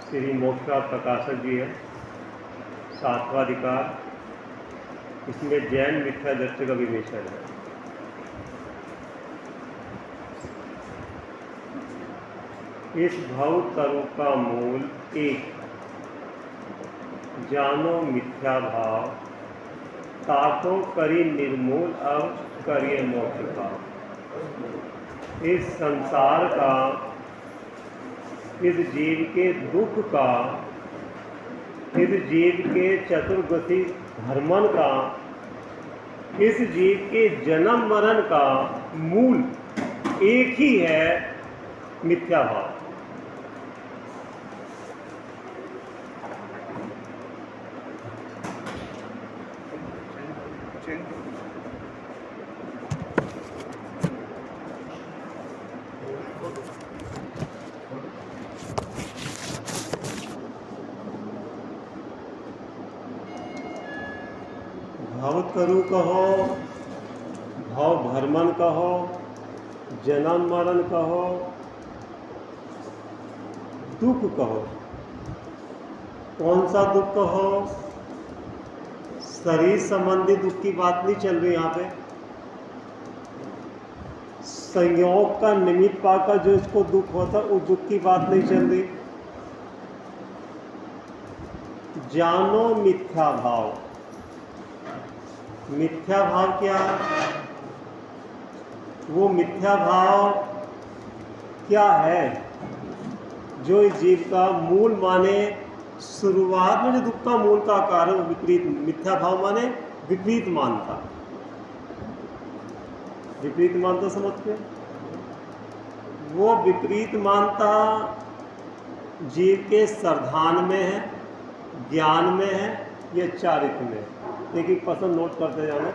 श्री मोक्षा प्रकाशक जी है, 7वां अधिकार। इसमें जैन मिथ्या दृष्टि का विवेचन है। इस भव तरु का मूल एक, जानो मिथ्या भाव, ताको करी निर्मूल, अब करिए मोक्ष भाव। इस संसार का, इस जीव के दुख का, इस जीव के चतुर्गति भ्रमण का, इस जीव के जन्म मरण का मूल एक ही है, मिथ्या भाव। भव तरु कहो, भव भ्रमण कहो, जन्म मरण कहो, दुख कहो। कौन सा दुख कहो? शरीर संबंधी दुख की बात नहीं चल रही यहाँ पे। संयोग का निमित्त पाकर जो इसको दुख होता है, उस दुख की बात नहीं चल रही। जानो मिथ्या भाव। मिथ्या भाव क्या है? वो मिथ्या भाव क्या है जो इस जीव का मूल माने, शुरुआत में जो दुख का मूल का कारण वो विपरीत। मिथ्या भाव माने विपरीत मानता। विपरीत मानता समझते? वो विपरीत मानता जीव के संधान में है, ज्ञान में है या चारित्र में है। लेकिन पसंद नोट करते जाना।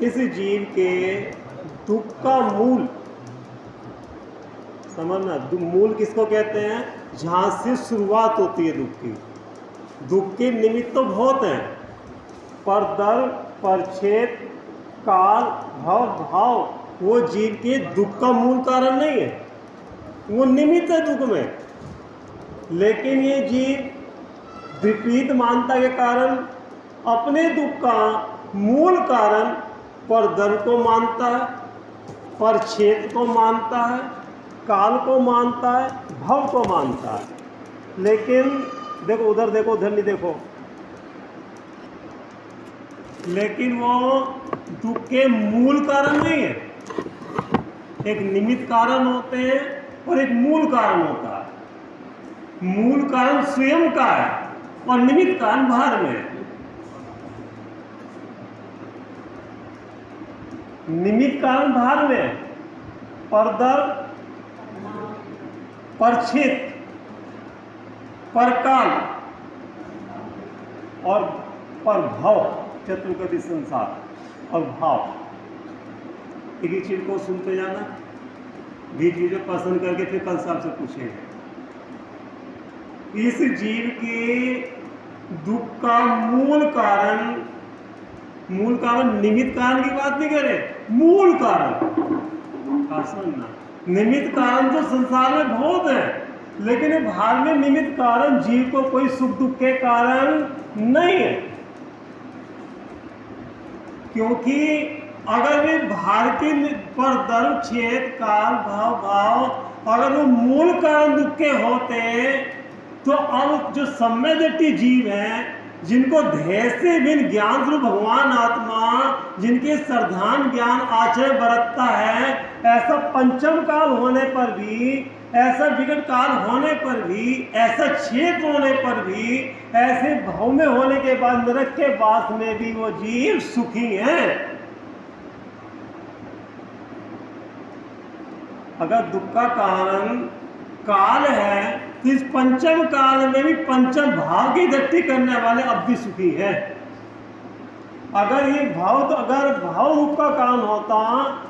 इस जीव के दुख का मूल समझना। मूल किसको कहते हैं? जहां से शुरुआत होती है दुख की। दुख के निमित्त तो बहुत हैं, पर दर, परछेद, काल, भव, भाव वो जीव के दुख का मूल कारण नहीं है, वो निमित्त है दुख में। लेकिन ये जीव विपरीत मानता के कारण अपने दुख का मूल कारण परदर को मानता है, परछेद को मानता है, काल को मानता है, भव को मानता है। लेकिन देखो उधर, देखो उधर नहीं देखो। लेकिन वो दुख के मूल कारण नहीं है। एक निमित्त कारण होते हैं और एक मूल कारण होता है। मूल कारण स्वयं का है और निमित्त कारण बाहर में है। निमित्त कारण बाहर में है, परदर, परछेद, परकाल और परभव, चतुर्गति संसार और भाव। एक ही चीज को सुनते जाना, भी चीजें पसंद करके फिर कल साहब से पूछेंगे। इस जीव के दुख का मूल कारण निमित्त कारण की बात नहीं करें, मूल कारण। समझना, निमित्त कारण तो संसार में बहुत है, लेकिन ये भार में निमित्त कारण जीव को कोई सुख दुख के कारण नहीं है। क्योंकि अगर वे भार के पर दर, छेद, काल, भाव अगर वो मूल कारण दुख के होते तो अब जो सम्यदृष्टि जीव हैं, जिनको ध्येय से बिन ज्ञान स्वरूप भगवान आत्मा, जिनके सर्धान ज्ञान आचरण बरतता है, ऐसा पंचम काल होने पर भी, ऐसा विकट काल होने पर भी, ऐसा क्षेत्र होने पर भी, ऐसे भाव में होने के बाद नरक के वास में भी वो जीव सुखी हैं। अगर दुख का कारण काल है तो इस पंचम काल में भी पंचम भाव की दृष्टि करने वाले अब भी सुखी है। अगर ये भाव, तो अगर भाव रूप का कारण होता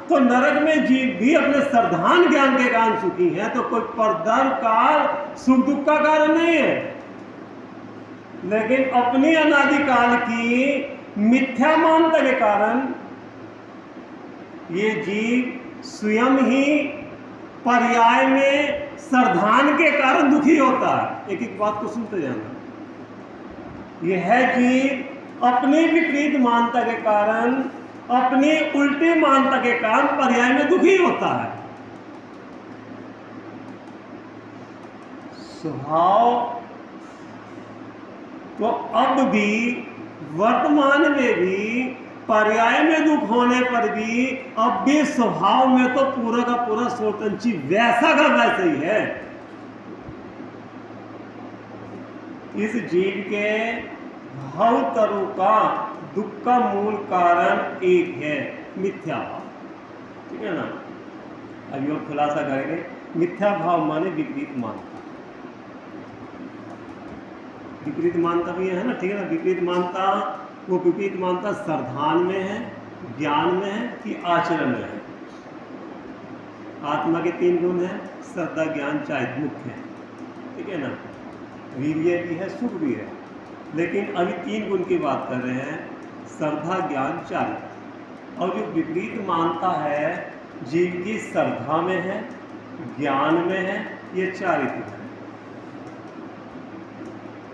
तो नरक में जीव भी अपने श्रद्धान ज्ञान के कारण सुखी हैं, तो कोई परधर्म काल सुख दुख का कारण नहीं है। लेकिन अपनी अनादिकाल की मिथ्या मानता के कारण ये जीव स्वयं ही पर्याय में श्रद्धान के कारण दुखी होता है। एक एक बात को सुनते जाना। यह जीव अपनी विपरीत मानता के कारण, अपनी उल्टी मानता के कारण पर्याय में दुखी होता है। स्वभाव तो अब भी वर्तमान में भी पर्याय में दुख होने पर भी अब भी स्वभाव में तो पूरा का पूरा स्वतंत्री वैसा का वैसा ही है। इस जीव के भावतरु का दुख का मूल कारण एक है, मिथ्या भाव। ठीक है ना? अभी और खुलासा करेंगे। मिथ्या भाव माने विपरीत मानता। विपरीत मानता भी है ना, ठीक है ना? विपरीत मानता, वो विपरीत मानता श्रद्धान में है, ज्ञान में है कि आचरण में है। आत्मा के 3 गुण हैं, श्रद्धा ज्ञान चारित्र मुख्य है। ठीक है ना? वीर्य भी है, सुख भी है, लेकिन अभी 3 गुण की बात कर रहे हैं, श्रद्धा ज्ञान चारित्र। और जो विपरीत मानता है जीव की श्रद्धा में है, ज्ञान में है, ये चारित्र है।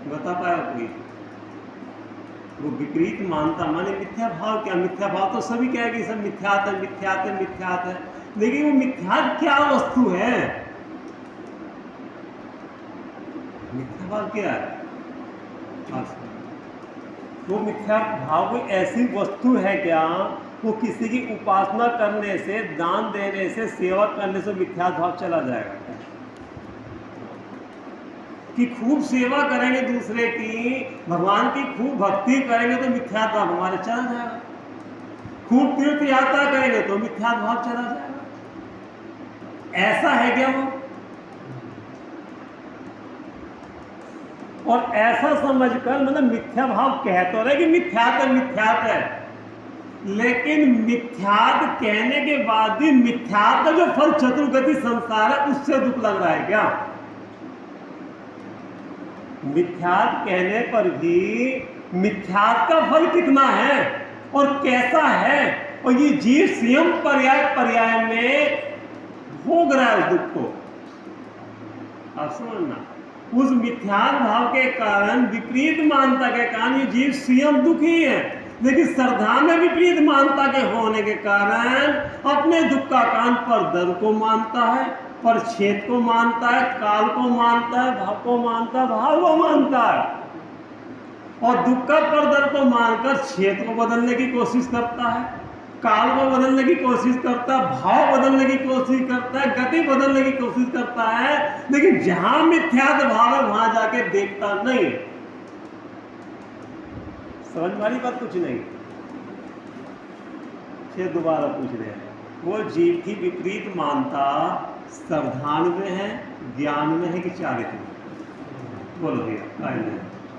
बता पाया कोई? वो विपरीत मानता माने मिथ्या भाव। क्या मिथ्या भाव? तो सभी कहेंगे सब मिथ्यात है, मिथ्यात है, मिथ्यात है। लेकिन वो मिथ्यात क्या वस्तु है? मिथ्या भाव क्या है? वो मिथ्या भाव कोई ऐसी वस्तु है क्या? वो किसी की उपासना करने से, दान देने से, सेवा करने से मिथ्या भाव चला जाएगा कि खूब सेवा करेंगे दूसरे की, भगवान की खूब भक्ति करेंगे तो मिथ्या भाव हमारे चला जाएगा। खूब तीर्थ यात्रा करेंगे तो मिथ्या भाव चला जाएगा। ऐसा है क्या वो? और ऐसा समझकर मतलब मिथ्या भाव कह तो रहे कि मिथ्यात है, मिथ्यात है, लेकिन मिथ्यात कहने के बाद भी मिथ्यात का जो फल चतुर्गति संसार है उससे दुख लग रहा है क्या? मिथ्यात कहने पर भी मिथ्यात का फल कितना है और कैसा है, और ये जीव स्वयं पर्याय में भोग रहा है उस दुख को। आप समझना, उस मिथ्यात भाव के कारण, विपरीत मानता के कारण ये जीव स्वयं दुखी है, लेकिन श्रद्धा में विपरीत मानता के होने के कारण अपने दुख का कारण परधर्म को मानता है, परछेद को मानता है, काल को मानता है, भाव को मानता है, भाव को मानता है, और दुख का परधर्म को मानकर छेद को बदलने की कोशिश करता है, काल को बदलने की कोशिश करता है, भाव बदलने की कोशिश करता है, गति बदलने की कोशिश करता है, लेकिन जहां मिथ्यात भाव है वहां जाके देखता नहीं। समझ वाली बात कुछ नहीं। फिर दोबारा पूछ रहे हैं, वो जीव की विपरीत मानता श्रद्धान में है, ज्ञान में है कि चारित्र में? बोलो भैया,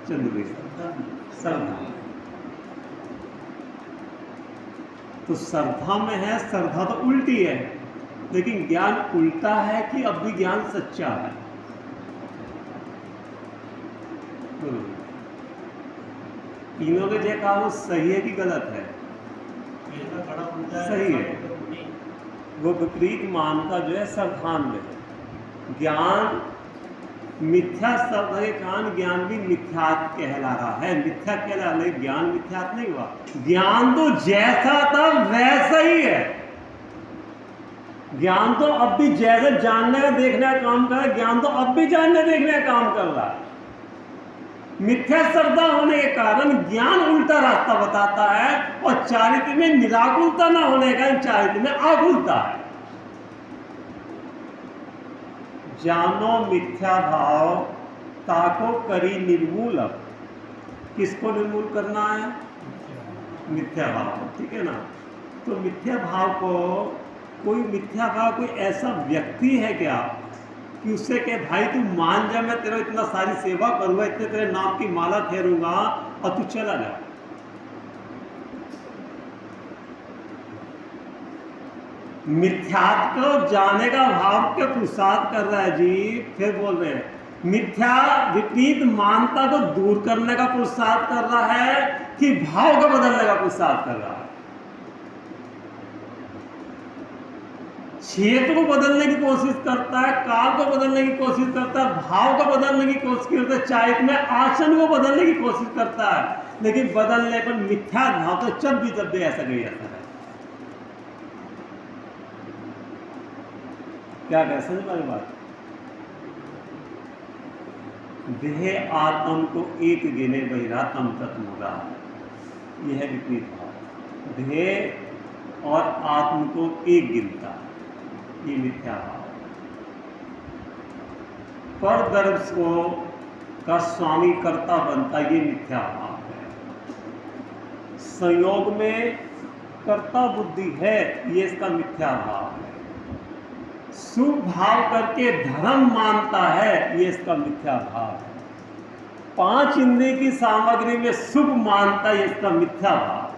चंद्र भैया। श्रद्धा, तो श्रद्धा में है। श्रद्धा तो उल्टी है, लेकिन ज्ञान उल्टा है कि अब भी ज्ञान सच्चा है? तीनों के जो कहा वो सही है कि गलत है? सही है। वो विपरीत मानता जो है श्रद्धान में है। ज्ञान मिथ्या शब्द के कारण ज्ञान भी मिथ्यात कहला रहा है, मिथ्या कहला, लेकिन ज्ञान मिथ्यात नहीं हुआ। ज्ञान तो जैसा था वैसा ही है। ज्ञान तो अब भी जैसे जानने का देखने का काम कर रहा है, ज्ञान तो अब भी जानने देखने का काम कर रहा है। मिथ्या श्रद्धा होने के कारण ज्ञान उल्टा रास्ता बताता है, और चारित्र में निराकुलता न होने के कारण चारित्र में आकुलता है। जानो मिथ्या भाव ताको करी निर्मूल। किसको निर्मूल करना है? मिथ्या भाव। ठीक है ना? तो मिथ्या भाव को, कोई मिथ्या भाव कोई ऐसा व्यक्ति है क्या कि उससे कहे भाई तू मान जा, मैं तेरा इतना सारी सेवा करूंगा, इतने तेरे नाम की माला फेरूंगा और तू चला जा? मिथ्यात्व को जाने का भाव के पुरुषार्थ कर रहा है जी। फिर बोल रहे हैं मिथ्या विपरीत मानता को दूर करने का पुरुषार्थ कर रहा है कि भाव को बदलने का पुरुषार्थ कर रहा है। क्षेत्र को बदलने की कोशिश करता है, काल को बदलने की कोशिश करता है, भाव को बदलने की कोशिश करता है, चारित्र में आसन को बदलने की कोशिश करता है, लेकिन बदलने पर मिथ्या भाव तो जब भी ऐसा नहीं आता है। क्या कह समझ वाली बात? देह आत्म को एक गिने बहिरात्म तत्मुदा, यह है विपरीत भाव। देह और आत्म को एक गिनता, ये मिथ्या भाव। पर दर्भ को का स्वामी कर्ता बनता, ये मिथ्या भाव है। संयोग में कर्ता बुद्धि है, ये इसका मिथ्या भाव है। शुभ भाव करके धर्म मानता है, ये इसका मिथ्या भाव है। पांच इंद्रिय की सामग्री में शुभ मानता है, ये इसका मिथ्या भाव है।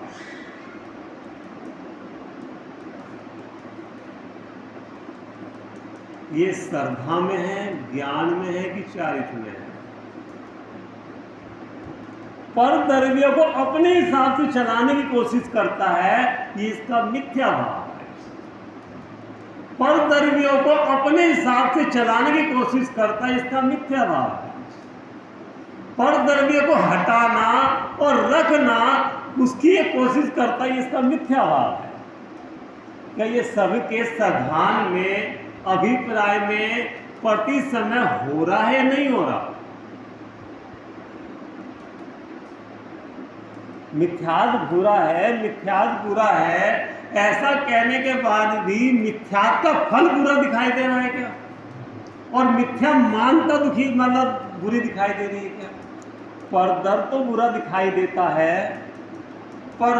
ये श्रद्धा में है, ज्ञान में है कि चारित्र में है? पर द्रव्य को अपने हिसाब से चलाने की कोशिश करता है, ये इसका मिथ्या भाव है। पर द्रव्यों को अपने हिसाब से चलाने की कोशिश करता है, इसका मिथ्या भाव है। पर द्रव्य को हटाना और रखना उसकी कोशिश करता है, इसका मिथ्या भाव है। क्या ये सबके साधारण में, अभिप्राय में प्रति समय हो रहा है, नहीं हो रहा? मिथ्यात्व बुरा है, मिथ्यात्व बुरा है, ऐसा कहने के बाद भी मिथ्यात्व का फल बुरा दिखाई दे रहा है क्या? और मिथ्या मानता दुखी मतलब बुरी दिखाई दे रही है क्या? पर दर तो बुरा दिखाई देता है, पर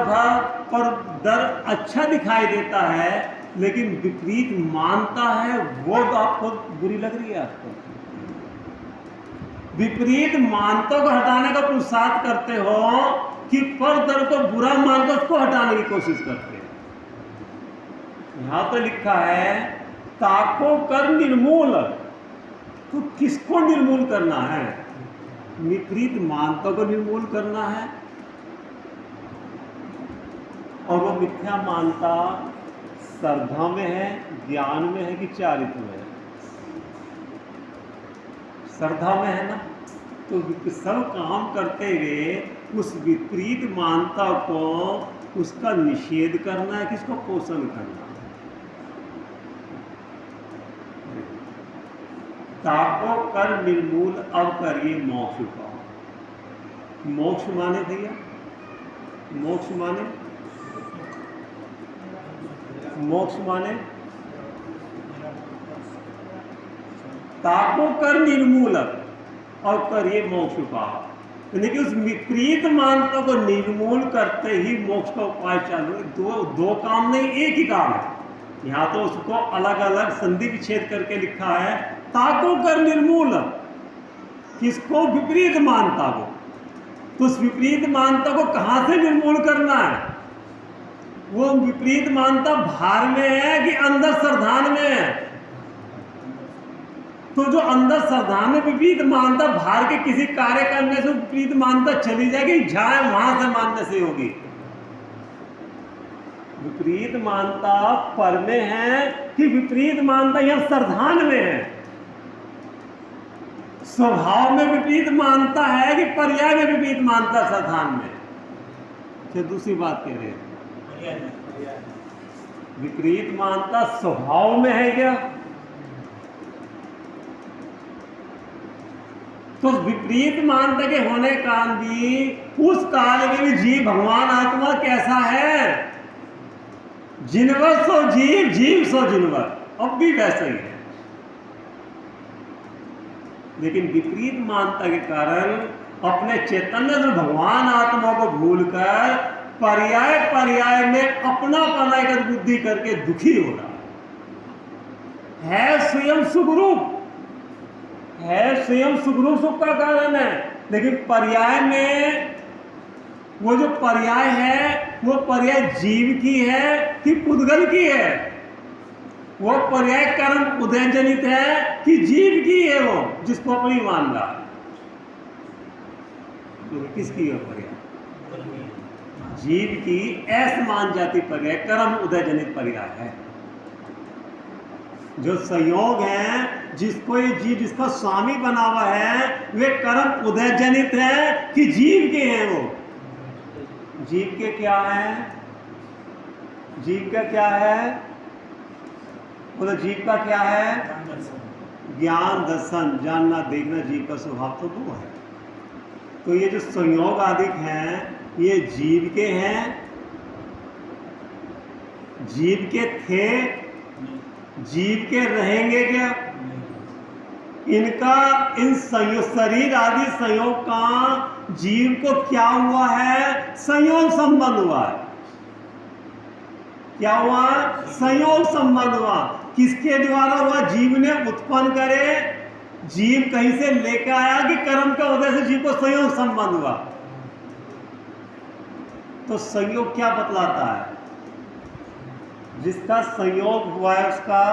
दर अच्छा दिखाई देता है, लेकिन विपरीत मानता है वो तो आपको बुरी लग रही है। आपको विपरीत मानता को हटाने का पुरुषार्थ करते हो कि पर दर को बुरा मानकर उसको हटाने की कोशिश करते हैं। यहां तो लिखा है ताको कर निर्मूल, तो किसको निर्मूल करना है? विपरीत मानता को निर्मूल करना है। और वो मिथ्या मानता श्रद्धा में है, ज्ञान में है कि चारित्र में है? श्रद्धा में है ना, तो सब काम करते हुए उस विपरीत मानता को उसका निषेध करना है, किसको पोषण करना है? ताको कर निर्मूल, अब करिए मोक्ष का। मोक्ष माने भैया, मोक्ष माने, मोक्ष माने ताको कर निर्मूल और करिए मोक्ष का। यानी कि उस विपरीत मानता को निर्मूल करते ही मोक्ष का उपाय चालू है। दो काम नहीं, एक ही काम है। यहाँ तो उसको अलग अलग संधि विच्छेद करके लिखा है। ताको कर निर्मूल, किसको? विपरीत मानता को। तो उस विपरीत मानता को कहां से निर्मूल करना है? वो विपरीत मानता बाहर में है कि अंदर श्रद्धान में है? तो जो अंदर श्रद्धान में विपरीत मानता बाहर के किसी कार्य करने से विपरीत मानता चली जाएगी, जाए वहां से मानने से होगी। विपरीत मानता पर में है कि विपरीत मानता यहां श्रद्धान में है? स्वभाव में विपरीत मानता है कि पर्याय में विपरीत मानता श्रद्धान में? क्या दूसरी बात कह रहे हैं? विपरीत मानता स्वभाव में है क्या? तो विपरीत मानता के होने का भी उस काल में भी जीव भगवान आत्मा कैसा है? जिनवर सो जीव, जीव सो जिनवर, अब भी वैसा ही है। लेकिन विपरीत मानता के कारण अपने चैतन्य से भगवान आत्मा को भूलकर पर्याय पर्याय में अपना पनायक बुद्धि करके दुखी हो रहा है। स्वयं सुखरूप है, स्वयं सुखरूप सुख का कारण है, लेकिन पर्याय में वो जो पर्याय है वो पर्याय जीव की है कि पुद्गल की है? वो पर्याय कर्म उदय जनित है कि जीव की है वो, जिसको अपनी मान रहा है। तो किसकी है पर्याय? जीव की असमान जाति पर्याय कर्म उदय जनित पर्याय है। जो संयोग है, जिसको ये जीव जिसका स्वामी बना हुआ है, वे कर्म उदय जनित है कि जीव के हैं वो। जीव के क्या है? जीव का क्या है? बोलो जीव का क्या है? ज्ञान दर्शन, जानना देखना जीव का स्वभाव तो वो है। तो ये जो संयोग आदि हैं ये जीव के हैं? जीव के थे? जीव के रहेंगे क्या? इनका इन संयोग शरीर आदि संयोग का जीव को क्या हुआ है? संयोग संबंध हुआ है। क्या हुआ? संयोग संबंध हुआ। किसके द्वारा हुआ? जीव ने उत्पन्न करे, जीव कहीं से लेकर आया कि कर्म का उदय से जीव को संयोग संबंध हुआ। तो संयोग क्या बतलाता है? जिसका संयोग हुआ है उसका,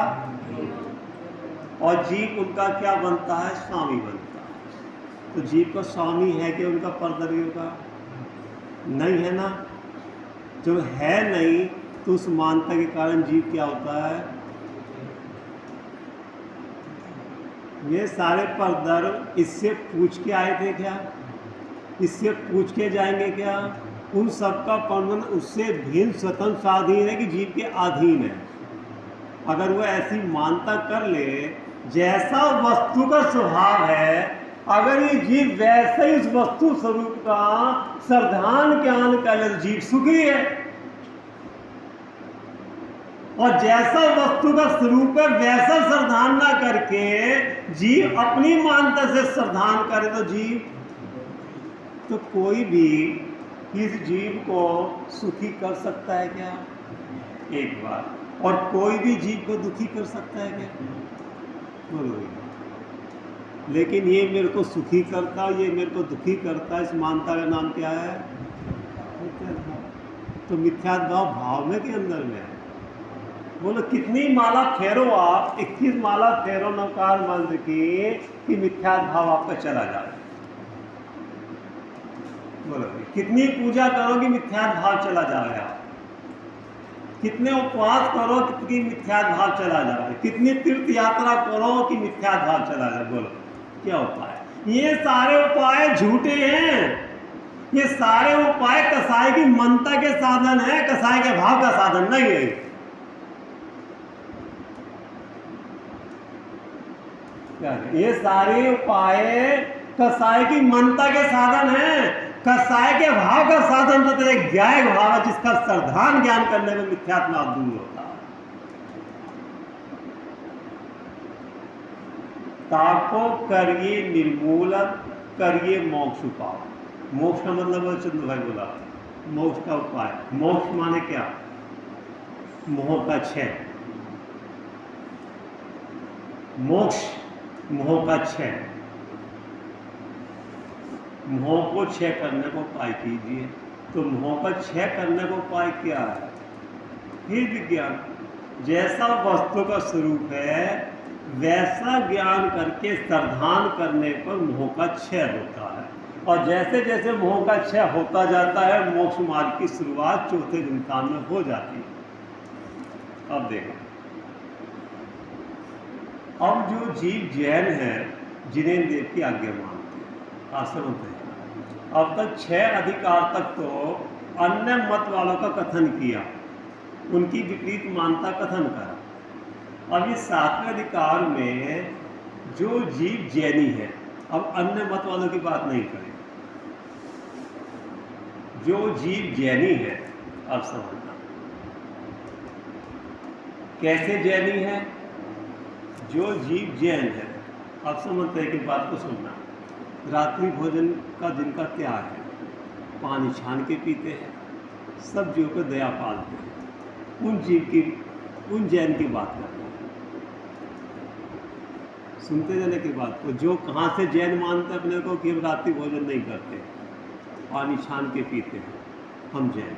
और जीव उनका क्या बनता है? स्वामी बनता है। तो जीव का स्वामी है कि उनका परद्रव्यों का? नहीं है ना। जो है नहीं तो उस मानता के कारण जीव क्या होता है? ये सारे परद्रव्य इससे पूछ के आए थे क्या? इससे पूछ के जाएंगे क्या? उन सबका पंबन उससे भिन्न स्वतंत्र स्वाधीन है कि जीव के अधीन है। अगर वह ऐसी मानता कर ले, जैसा वस्तु का स्वभाव है, अगर ये जीव वैसे ही उस वस्तु स्वरूप का श्रद्धान ज्ञान कर ले तो जीव सुखी है। और जैसा वस्तु का स्वरूप है वैसा श्रद्धान ना करके जीव अपनी मानता से श्रद्धान करे तो जीव, तो कोई भी इस जीव को सुखी कर सकता है क्या? एक बार। और कोई भी जीव को दुखी कर सकता है क्या? बोलो। लेकिन ये मेरे को सुखी करता, ये मेरे को दुखी करता, इस मानता का नाम क्या है? तो मिथ्यात भाव भाव में के अंदर में है। बोलो कितनी माला फेरो आप, 21 माला फेरो नवकार मंत्र की कि मिथ्यात भाव आपका चला जाए। बोलो कितनी पूजा करो कि मिथ्यात भाव चला जाएगा? कितने उपवास करो कि मिथ्यात भाव चला जाए? कितनी तीर्थ यात्रा करो कि मिथ्यात भाव चला जाए? बोलो क्या उपाय? ये सारे उपाय झूठे हैं। ये सारे उपाय कसाई की मनता के साधन है, कसाई के भाव का साधन नहीं है। क्या है? ये सारे उपाय कसाई की मनता के साधन है, कसाय के भाव का साधन तो एक ज्ञाय भाव है जिसका श्रद्धान ज्ञान करने में मिथ्यात्म दूर होता है। ताको करिए निर्मूलन, करिए मोक्ष उपाय। मोक्ष का मतलब चंद्र भाई बोला मोक्ष का उपाय। मोक्ष माने क्या? मोह का क्षय। मोक्ष मोह का क्षय। मोह को क्षय करने को उपाय कीजिए। तो मोह का क्षय करने को उपाय क्या है? फिर विज्ञान। जैसा वस्तु का स्वरूप है वैसा ज्ञान करके श्रद्धान करने पर मोह का क्षय होता है। और जैसे जैसे मोह का क्षय होता जाता है मोक्ष मार्ग की शुरुआत चौथे गुणस्थान में हो जाती है। अब देखो, अब जो जीव जैन है जिन्हें देव की आज्ञा मानते हैं, आश्रम है, अब तक 6 अधिकार तक तो अन्य मत वालों का कथन किया, उनकी विपरीत मानता कथन करा। अब इस 7वें अधिकार में जो जीव जैनी है, अब अन्य मत वालों की बात नहीं करें, जो जीव जैनी है अब समझना। कैसे जैनी है? जो जीव जैन है, अब समझते हैं कि बात को सुनना। रात्रि भोजन का जिनका त्याग है, पानी छान के पीते हैं, सब जीव को दया पालते हैं, उन जीव की, उन जैन की बात करते हैं। सुनते जाने की बात को, जो कहाँ से जैन मानते अपने को कि हम रात्रि भोजन नहीं करते, पानी छान के पीते हैं, हम जैन।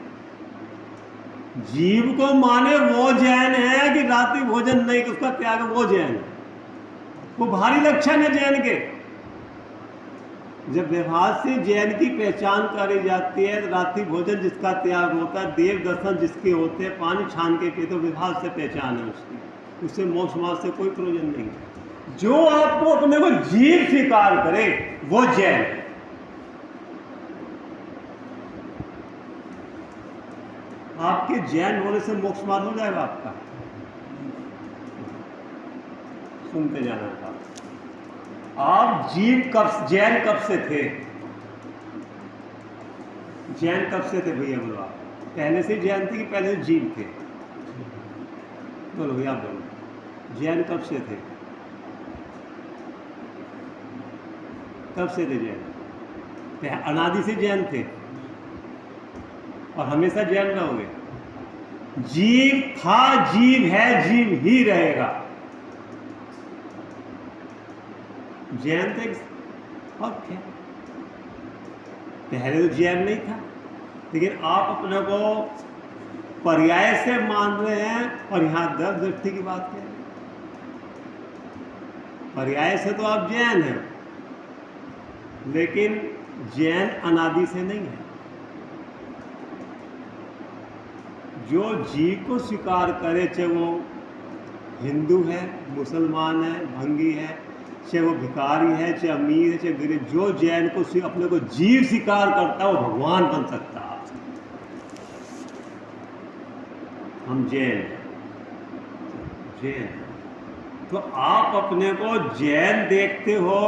जीव को माने वो जैन है कि रात्रि भोजन नहीं उसका त्याग, वो जैन है। वो भारी लक्षण है जैन के। जब व्यवहार से जैन की पहचान करी जाती है, रात्रि भोजन जिसका त्याग होता है, देव दर्शन जिसके होते हैं, पानी छान के पीते, तो व्यवहार से पहचान है उसकी, उससे मोक्ष मार्ग से कोई प्रयोजन नहीं है। जो आपको अपने को जीव स्वीकार करे वो जैन है। आपके जैन होने से मोक्ष मार्ग हो जाएगा आपका। सुनते जाना था। आप जीव कब, जैन कब से थे? जैन कब से थे भैया बोलो आप? पहले से जैन थे कि पहले से जीव थे? बोलो भैया बोलो, जैन कब से थे? कब से थे जैन? अनादि से जैन थे और हमेशा जैन रहोगे। जीव था, जीव है, जीव ही रहेगा। जैन थे और क्या? पहले तो जैन नहीं था, लेकिन आप अपने को पर्याय से मान रहे हैं और यहां दर्द दृष्टि की बात कह रहे हैं। पर्याय से तो आप जैन हैं, लेकिन जैन अनादि से नहीं है। जो जीव को स्वीकार करे, चाहे वो हिंदू है, मुसलमान है, भंगी है, चाहे वो भिखारी है, चाहे अमीर है, चाहे गरीब, जो जैन को अपने को जीव स्वीकार करता है वो भगवान बन सकता है। हम जैन हैं, जैन। तो आप अपने को जैन देखते हो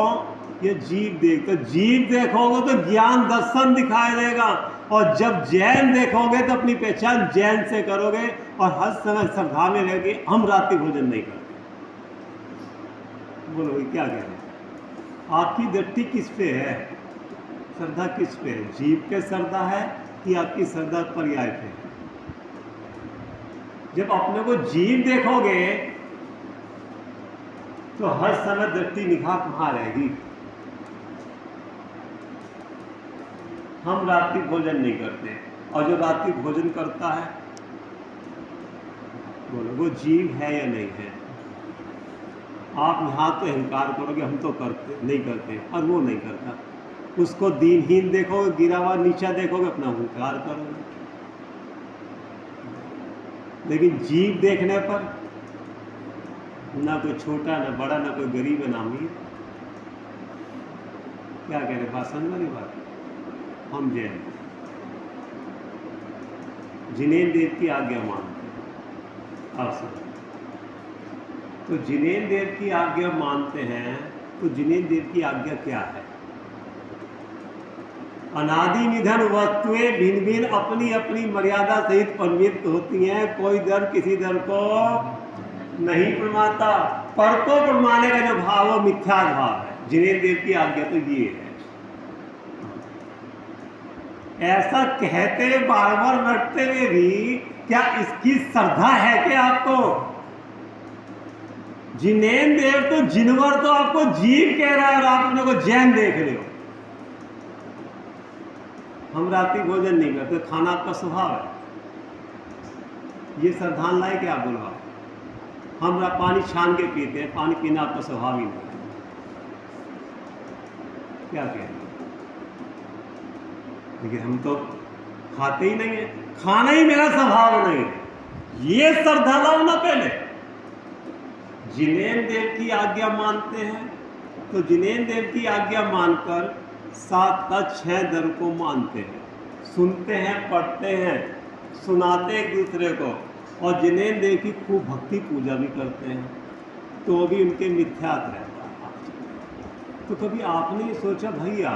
या जीव देखते हो? जीव देखोगे तो ज्ञान दर्शन दिखाई देगा, और जब जैन देखोगे तो अपनी पहचान जैन से करोगे और हर समय श्रद्धा में रहोगे। हम रात्रि भोजन नहीं करते। बोलो क्या कह रहे हैं? आपकी दृष्टि किस पे है? श्रद्धा किस पे है? जीव पे श्रद्धा है कि आपकी श्रद्धा पर्याय पे है? जब अपने को जीव देखोगे तो हर समय दृष्टि निगाह कहाँ रहेगी? हम रात्रि भोजन नहीं करते, और जो रात्रि भोजन करता है, बोलो वो जीव है या नहीं है? आप यहाँ तो अहंकार करोगे, हम तो करते नहीं करते, और वो नहीं करता। उसको दीनहीन देखोगे, गिरा हुआ नीचा देखोगे, अपना अहंकार करोगे। लेकिन जीव देखने पर ना कोई छोटा, ना बड़ा, ना कोई गरीब, ना अमीर। क्या कह रहे? बात समझ वाली बात। हम जैन जिनेन्द्र देव की आज्ञा मानते हैं। आप समझ, तो जिनेन्द्र देव की आज्ञा मानते हैं, तो जिनेन्द्र देव की आज्ञा क्या है? अनादि निधन वस्तुएं भिन्न भिन्न अपनी अपनी मर्यादा सहित परिमित होती हैं। कोई दर किसी दर को नहीं प्रमाता। पर को प्रमाने का जो भाव वो मिथ्या भाव है। जिनेन्द्र देव की आज्ञा तो ये है। ऐसा कहते बार बार रटते हुए भी क्या इसकी श्रद्धा है क्या आपको? जिनेन्द्र देव तो जिनवर तो आपको जीव कह रहा है और आप अपने को जैन देख रहे हो। हम रात्रि भोजन नहीं करते, खाना आपका स्वभाव है। ये श्रद्धा लाए क्या? बोलो हम पानी छान के पीते हैं, पानी पीना आपका स्वभाव ही नहीं है। क्या कह रहे हैं? लेकिन हम तो खाते ही नहीं है, खाना ही मेरा स्वभाव नहीं है। ये श्रद्धा लाओ ना पहले। जिनेन्द्र देव की आज्ञा मानते हैं, तो जिनेन्द्र देव की आज्ञा मानकर 7 का 6 दर को मानते हैं, सुनते हैं, पढ़ते हैं, सुनाते एक दूसरे को, और जिनेन्द्र देव की खूब भक्ति पूजा भी करते हैं, तो भी उनके मिथ्यात्व रहता है। तो कभी आपने ये सोचा भैया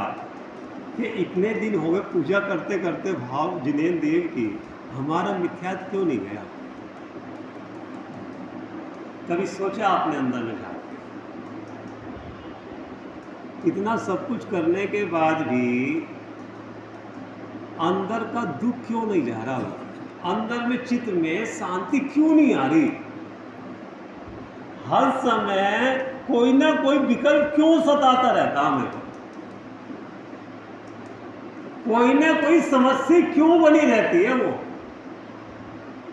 कि इतने दिन हो गए पूजा करते करते भाव जिनेन्द्र देव की, हमारा मिथ्यात्व क्यों नहीं गया? कभी सोचा आपने अंदर में जाकर? इतना सब कुछ करने के बाद भी अंदर का दुख क्यों नहीं जा रहा? अंदर में चित्त में शांति क्यों नहीं आ रही? हर समय कोई ना कोई विकल्प क्यों सताता रहता हमें? कोई ना कोई समस्या क्यों बनी रहती है? वो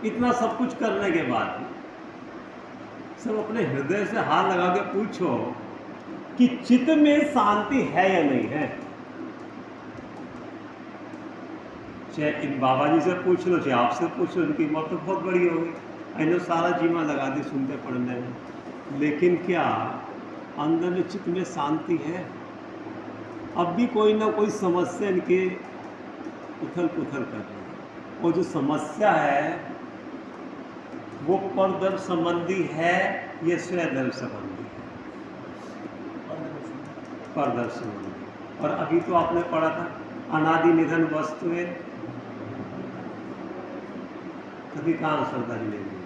इतना सब कुछ करने के बाद सब अपने हृदय से हाथ लगा के पूछो कि चित्त में शांति है या नहीं है। चाहे इन बाबा जी से पूछ लो, चाहे आपसे पूछ लो, इनकी उम्र तो बहुत बड़ी हो गई, इन्होंने सारा जीवन लगा दी सुनते पढ़ने में, लेकिन क्या अंदर में चित्त में शांति है? अब भी कोई ना कोई समस्या इनके उथल पुथल कर रही है। वो जो समस्या है वो परदर्भ संबंधी है या स्वदर्भ संबंधी है? परदर्भ संबंधी। और अभी तो आपने पढ़ा था अनादि निधन वस्तुएं कभी कहाँ श्रद्धा जी नहीं।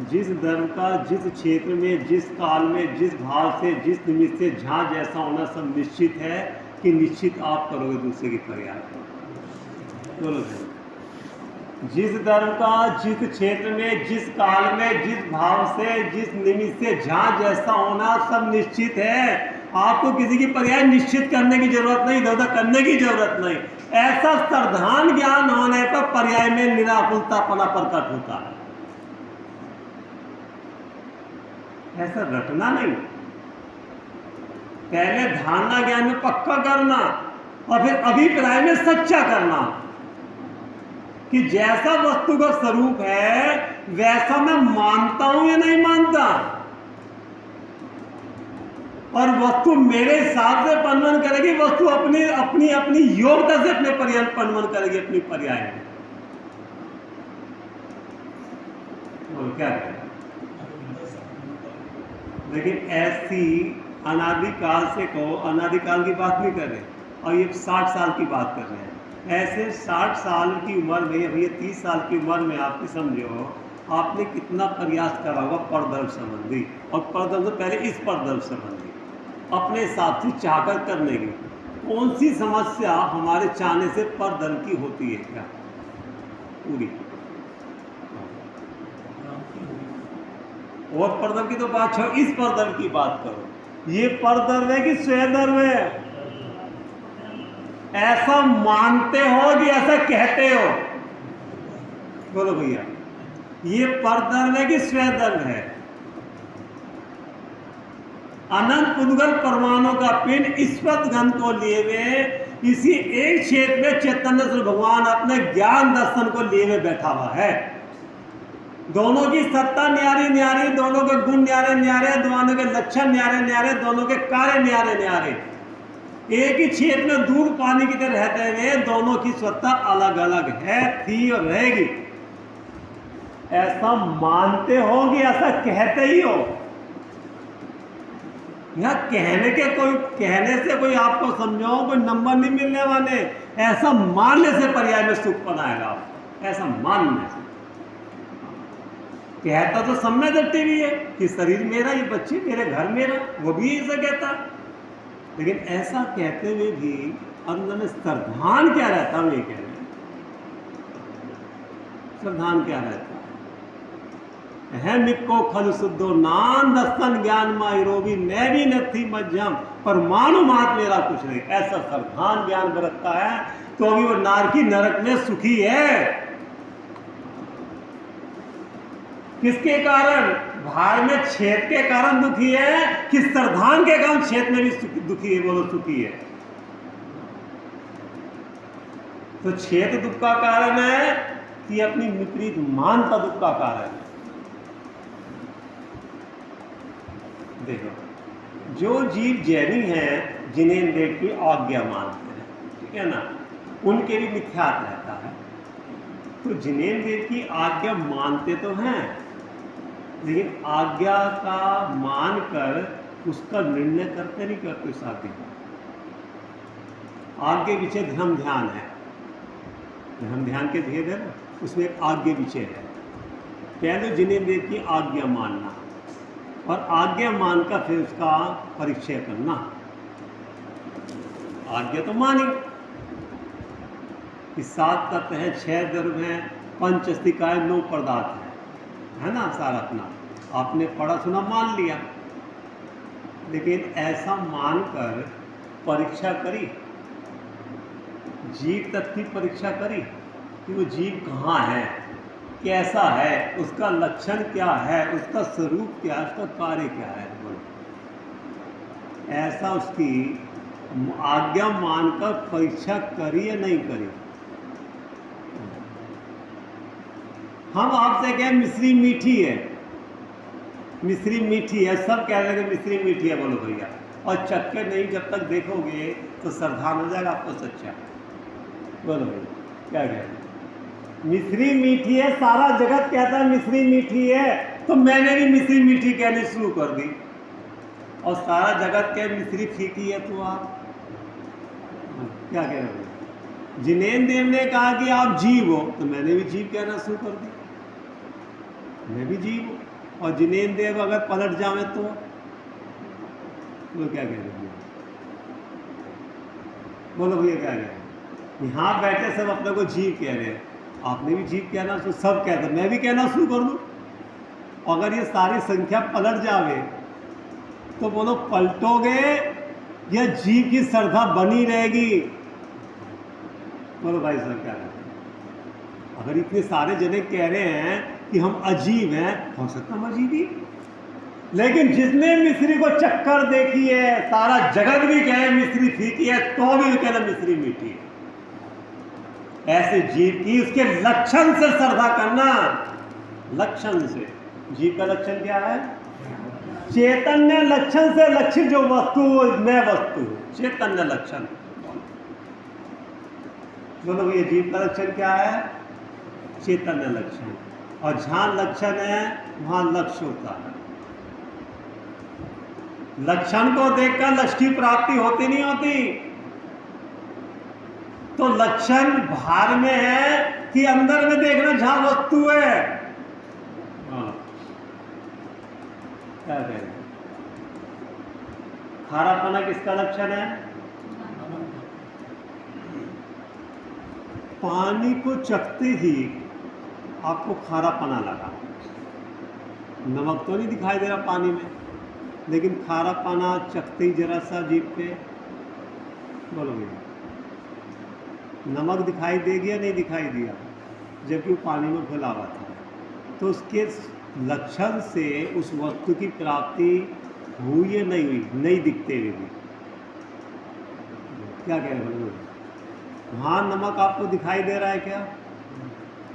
जिस धर्म का जिस क्षेत्र में जिस काल में जिस भाव से जिस निमित्त से जहाँ जैसा होना सब निश्चित है कि निश्चित आप करोगे दूसरे की फरियाद। बोलो जिस धर्म का जिस क्षेत्र में जिस काल में जिस भाव से जिस निमित्त से जहाँ जैसा होना सब निश्चित है, आपको किसी की पर्याय निश्चित करने की जरूरत नहीं, इधर उधर करने की जरूरत नहीं। ऐसा सर्वधान ज्ञान होने पर पर्याय में निराकुलतापना प्रकट होता है। ऐसा रटना नहीं, पहले धारणा ज्ञान में पक्का करना और फिर अभिप्राय में सच्चा करना कि जैसा वस्तु का स्वरूप है वैसा मैं मानता हूं या नहीं मानता, और वस्तु मेरे हिसाब से पनमन करेगी, वस्तु अपनी अपनी अपनी योग्यता से अपने पर्याय पनमन करेगी, अपनी पर्याय में। और क्या करें? लेकिन ऐसी अनादिकाल से कहो, अनादिकाल की बात नहीं कर रहे, और ये 60 साल की बात कर रहे हैं। ऐसे 60 साल की उम्र में, अभी ये 30 साल की उम्र में आपने समझो आपने कितना प्रयास करा होगा परदर्भ संबंधी, और परदर्भ से पहले इस परदर्भ संबंधी अपने हिसाब से चाहकर करने की। कौन सी समस्या हमारे चाहने से परदर्भ की होती है? क्या पूरी और परदर्भ की तो बात छोड़ो, इस परदर्भ की बात करो। ये परदर्भ है कि स्वदर्भ है? ऐसा मानते हो कि ऐसा कहते हो? बोलो भैया, ये परदर्भ है कि स्वदर्भ है? अनंत उद्गल परमाणु का पिंड ईश्वत गण को लिए हुए इसी एक क्षेत्र में चैतन्य स्वरूप भगवान अपने ज्ञान दर्शन को लिए हुए बैठा हुआ है। दोनों की सत्ता न्यारी न्यारी, दोनों के गुण न्यारे न्यारे, दोनों के लक्षण न्यारे न्यारे, दोनों के कार्य न्यारे न्यारे। एक ही क्षेत्र में दूध पानी की तरह रहते हुए दोनों की सत्ता अलग अलग है, थी और रहेगी। ऐसा मानते हो कि ऐसा कहते ही हो? यह कहने से कोई आपको समझो कोई नंबर नहीं मिलने वाले। ऐसा मानने से पर्याय में सुख बनाएगा आपको, ऐसा मानने से। कहता तो सम्यक दृष्टि भी है कि शरीर मेरा, ये बच्चे मेरे, घर मेरा, वो भी ऐसा कहता, लेकिन ऐसा कहते हुए भी अंदर में श्रद्धान क्या रहता है? ये कह रहे हैं श्रद्धान क्या रहता है? है निको खल शुद्धो नान दस्तन ज्ञान मायरोगी मैं भी नथी मध्यम परमाणु मात मेरा कुछ नहीं। ऐसा श्रद्धान ज्ञान बरतता है तो अभी वो नारकी नरक में सुखी है। किसके कारण? भार में छेद के कारण दुखी है कि श्रद्धान के कारण छेद में भी दुखी है? बोलो सुखी है। तो छेद दुख का कारण है कि अपनी विपरीत मानता दुख का कारण है। देखो, जो जीव जैनी हैं जिन्हें देव की आज्ञा मानते हैं, ठीक है ना, उनके भी मिथ्यात्व रहता है। तो जिन्हें देव की आज्ञा मानते तो हैं, लेकिन आज्ञा का मानकर उसका निर्णय करते नहीं करते साथी। आज्ञा विषय धर्म ध्यान है, धर्म ध्यान के भेद है ना, उसमें एक आज्ञा विषय है। पहले जिन्हें देव की आज्ञा मानना और आज्ञा मानकर फिर उसका परिचय करना। आज्ञा तो मानी कि 7 तत्व है, 6 द्रव्य है, 5 अस्तिकाएं, 9 पदार्थ है ना, सारा अपना आपने पढ़ा सुना मान लिया। लेकिन ऐसा मानकर परीक्षा करी, जीव तत्व की परीक्षा करी कि वो जीव कहाँ है, कैसा है, उसका लक्षण क्या है, उसका स्वरूप क्या है, उसका कार्य क्या है, बोलो। ऐसा उसकी आज्ञा मानकर परीक्षा करी या नहीं करी। हम आपसे कहें मिश्री मीठी है, मिश्री मीठी है, सब कह रहे हैं कि मिश्री मीठी है, बोलो भैया, और चक्कर नहीं जब तक देखोगे तो सावधान हो जाएगा आपको सच्चा। बोलो भैया क्या कह रहे हैं? मिश्री मीठी है, सारा जगत कहता है मिश्री मीठी है, तो मैंने भी मिश्री मीठी कहनी शुरू कर दी, और सारा जगत कहे मिश्री फीकी है, तो आप क्या कह रहे हो? जिनेन्द्र देव ने कहा कि आप जीव हो, तो मैंने भी जीव कहना शुरू कर दी, मैं भी जीव हूँ, और जिनेन्द्र देव अगर पलट जावे तो क्या कह रहे हो? बोलो भैया क्या कह रहे हैं? यहाँ बैठे सब अपने को जीव कह रहे हैं, आपने भी जीव कहना शुरू, सब कहते हैं, मैं भी कहना शुरू कर दूँ। अगर ये सारी संख्या पलट जावे तो बोलो पलटोगे या जीव की श्रद्धा बनी रहेगी? बोलो भाई साहब क्या कहते हैं? अगर इतने सारे जने कह रहे हैं कि हम अजीब हैं, हो सकता हम अजीब ही, लेकिन जिसने मिश्री को चक्कर देखी है, सारा जगत भी कहे मिश्री फीकी है, तो भी कहना मिश्री मीठी है। ऐसे जीव की उसके लक्षण से श्रद्धा करना, लक्षण से। जीव का लक्षण क्या है? चैतन्य लक्षण से लक्षित जो वस्तु न वस्तु, चैतन्य लक्षण। बोलो भैया जीव का लक्षण क्या है? चैतन्य लक्षण। और जहां लक्षण है वहां लक्ष्य होता है। लक्षण को देखकर लक्ष्य की प्राप्ति होती नहीं होती। तो लक्षण बाहर में है कि अंदर में देखना जहां वस्तु है। क्या कह रहे हैं? खारापना किसका लक्षण है? पानी को चखते ही आपको खारापना लगा, नमक तो नहीं दिखाई दे रहा पानी में, लेकिन खारापना चखते ही जरा सा जीभ पे, बोलो भैया नमक दिखाई दे गया नहीं दिखाई दिया, जबकि वो पानी में घुला हुआ था। तो उसके लक्षण से उस वस्तु की प्राप्ति हुई या नहीं हुई? नहीं दिखते हुए भी। क्या कह रहे हैं? हाँ नमक आपको दिखाई दे रहा है क्या?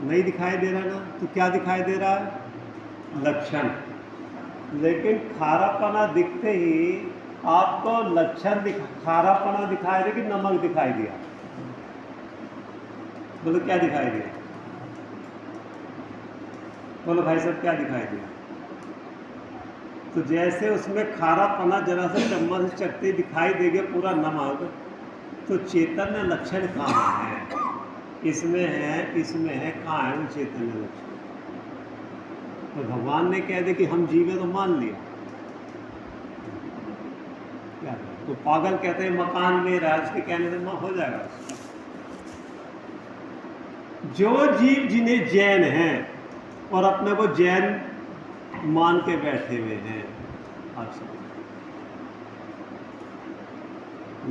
नहीं दिखाई दे रहा ना, तो क्या दिखाई दे रहा है? लक्षण। लेकिन खारापना दिखते ही आपको लक्षण खारापना दिखाई दे कि नमक दिखाई दिया? बोलो क्या दिखाई दिया? बोलो भाई साहब क्या दिखाई दिया? तो जैसे उसमें खारापना जरा सा चम्मच से चखते दिखाई देगा पूरा नमक, तो चैतन्य लक्षण कहाँ है? इसमें है, इसमें है, कहाँ है वो चैतन्य लक्षण? तो भगवान ने कह दे कि हम जीवे तो मान लिया, क्या तो पागल कहते हैं मकान में रहा, उसके कहने से हो जाएगा। जो जीव जिन्हें जैन हैं और अपने को जैन मान के बैठे हुए हैं आप सब,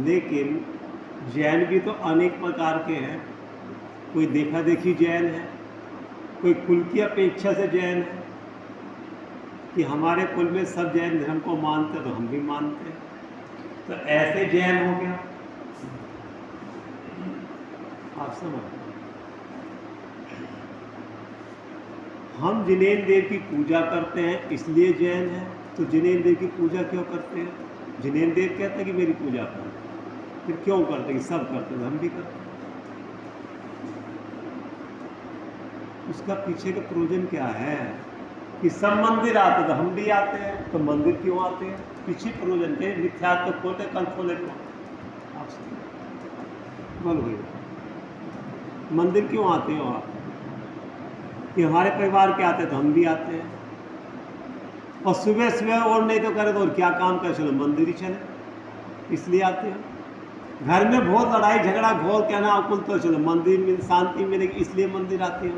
लेकिन जैन भी तो अनेक प्रकार के हैं। कोई देखा देखी जैन है, कोई कुल की अपेक्षा से जैन है कि हमारे कुल में सब जैन धर्म को मानते तो हम भी मानते हैं, तो ऐसे जैन हो गया। आप समझ, हम जिनेन्द्र देव की पूजा करते हैं इसलिए जैन है, तो जिनेन्द्र देव की पूजा क्यों करते हैं? जिनेन्द्र देव कहते हैं कि मेरी पूजा करो, फिर क्यों करते हैं? सब करते हैं, हम भी करते हैं। उसका पीछे का प्रयोजन क्या है? कि सब मंदिर आते तो हम भी आते हैं, तो मंदिर क्यों आते हैं? पीछे प्रयोजन के मिथ्यात्व तो खोले कल खोले को आप बोलो भैया मंदिर क्यों आते हो आप? कि हमारे परिवार के आते तो हम भी आते हैं, और सुबह सुबह और नहीं तो करे तो और क्या काम करे, चलो मंदिर ही चले, इसलिए आते हैं। घर में बहुत लड़ाई झगड़ा घोर कहना अकुल, तो चलो मंदिर में शांति मिलेगी, इसलिए मंदिर आते हो।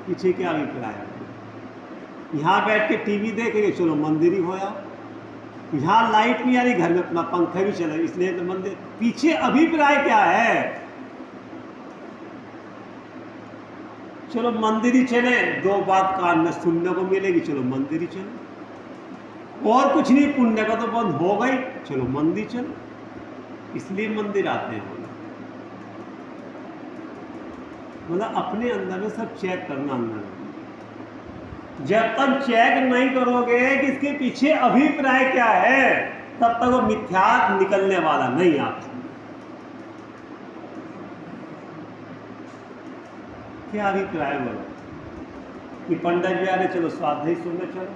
पीछे क्या अभिप्राय है? यहाँ बैठ के टीवी देखेंगे, चलो मंदिर ही होया। यहाँ लाइट नहीं आ रही, घर में अपना पंखा भी चले, इसलिए तो मंदिर। पीछे अभिप्राय क्या है? चलो मंदिर ही चले, 2 बात कान में सुनने को मिलेगी, चलो मंदिर ही चलो। और कुछ नहीं, पुण्य का तो बंद हो गई, चलो मंदिर चलो। इसलिए मंदिर आते हैं बोला, मतलब अपने अंदर में सब चेक करना अंदर में। जब तक चेक नहीं करोगे कि इसके पीछे अभिप्राय क्या है, तब तक वो मिथ्या निकलने वाला नहीं आपसे। क्या अभिप्राय बोलो कि पंडित जी आ रहे, चलो स्वाध्याय सुनने चलो।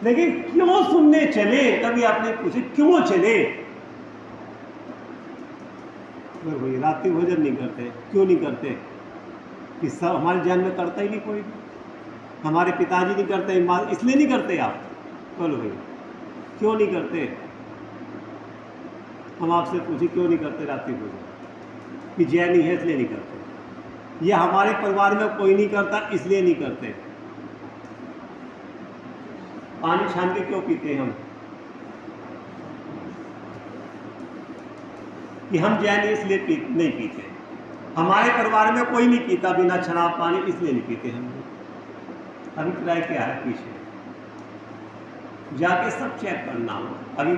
लेकिन क्यों सुनने चले, कभी आपने पूछे क्यों चले? भाई रात्रि भोजन नहीं करते, क्यों नहीं करते? कि सब हमारे जन्म में करता ही नहीं कोई भी, हमारे पिताजी नहीं करते, इसलिए नहीं करते आप। बोलो भाई क्यों नहीं करते? हम आपसे पूछे क्यों नहीं करते रात्रि भोजन? कि जैन है इसलिए नहीं करते, ये हमारे परिवार में कोई नहीं करता इसलिए नहीं करते। पानी छान के क्यों पीते हैं हम? कि हम जैन इसलिए नहीं पीते, हमारे परिवार में कोई नहीं पीता बिना छना पानी, इसलिए नहीं पीते हम। अभिप्राय क्या है पीछे? जाके सब चेक करना हो। अभी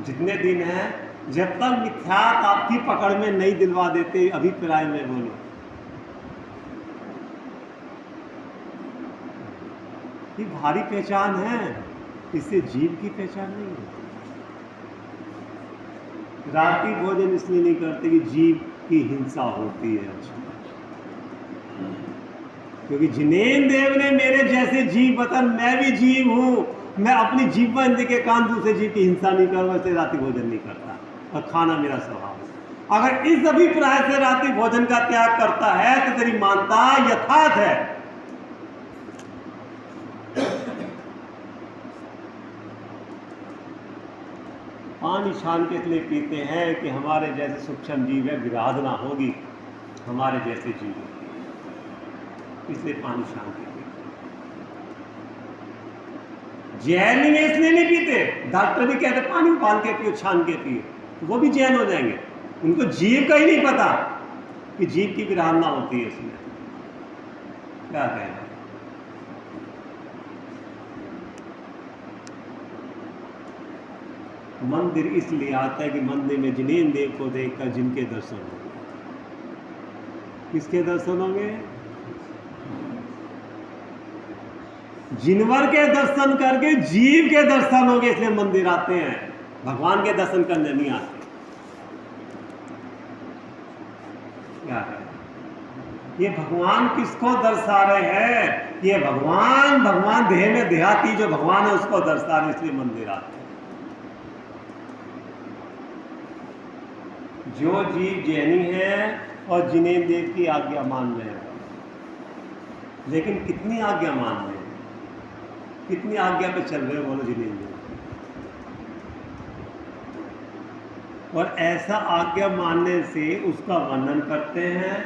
जितने दिन हैं, जब तक मिथ्यात आपकी पकड़ में नहीं दिलवा देते अभिप्राय में, बोलो ये भारी पहचान है, इससे जीव की पहचान नहीं है। रात्रि भोजन इसलिए नहीं करते कि जीव की हिंसा होती है, क्योंकि जिनेंद्र देव ने मेरे जैसे जीव वतन, मैं भी जीव हूं, मैं अपनी जीवन के कान दूसरे जीव की हिंसा नहीं करूँ, वैसे रात्रि भोजन नहीं करता और खाना मेरा स्वभाव है। अगर इस अभिप्राय से रात्रि भोजन का त्याग करता है तो तेरी मानता यथार्थ है। पानी छान के इसलिए पीते हैं कि हमारे जैसे सूक्ष्म जीव है, विराधना होगी हमारे जैसे जीव, इसलिए पानी छान के पीते। जैन में इसलिए नहीं पीते, डॉक्टर भी कहते पानी उबाल के पियो, छान के पियो, वो भी जैन हो जाएंगे। उनको जीव का ही नहीं पता कि जीव की विराधना होती है। इसमें क्या कहना? मंदिर इसलिए आता है कि मंदिर में जिनेंद्र देव को देखकर जिनके दर्शन होंगे। किसके दर्शन होंगे? जिनवर के दर्शन करके जीव के दर्शन होंगे, इसलिए मंदिर आते हैं, भगवान के दर्शन करने नहीं आते। क्या है ये? भगवान किसको दर्शा रहे हैं? ये भगवान देह में देहाती जो भगवान है उसको दर्शा रहे, इसलिए मंदिर आते हैं। जो जीव जैनी है और जिनेंद्र देव की आज्ञा मान रहे हैं, लेकिन कितनी आज्ञा मान रहे हैं, कितनी आज्ञा पे चल रहे हो, बोलो जिनेंद्र देव। और ऐसा आज्ञा मानने से उसका वर्णन करते हैं,